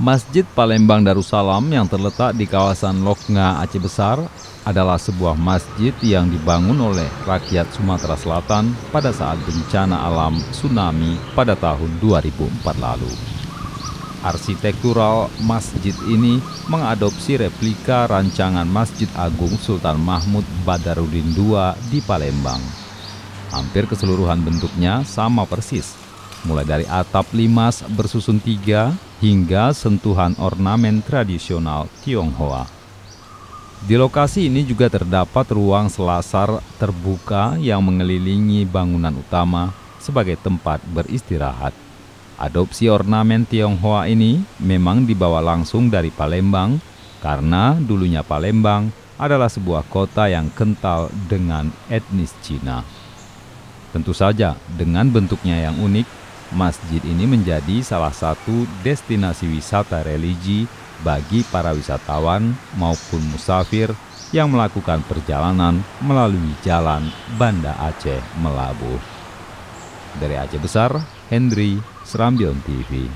Masjid Palembang Darussalam yang terletak di kawasan Loknga, Aceh Besar adalah sebuah masjid yang dibangun oleh rakyat Sumatera Selatan pada saat bencana alam tsunami pada tahun 2004 lalu. Arsitektural masjid ini mengadopsi replika rancangan Masjid Agung Sultan Mahmud Badarudin II di Palembang. Hampir keseluruhan bentuknya sama persis, mulai dari atap limas bersusun 3 hingga sentuhan ornamen tradisional Tionghoa. Di lokasi ini juga terdapat ruang selasar terbuka yang mengelilingi bangunan utama sebagai tempat beristirahat. Adopsi ornamen Tionghoa ini memang dibawa langsung dari Palembang karena dulunya Palembang adalah sebuah kota yang kental dengan etnis Cina. Tentu saja dengan bentuknya yang unik, masjid ini menjadi salah satu destinasi wisata religi bagi para wisatawan maupun musafir yang melakukan perjalanan melalui jalan Banda Aceh Melabuh. Dari Aceh Besar, Hendry, Serambion TV.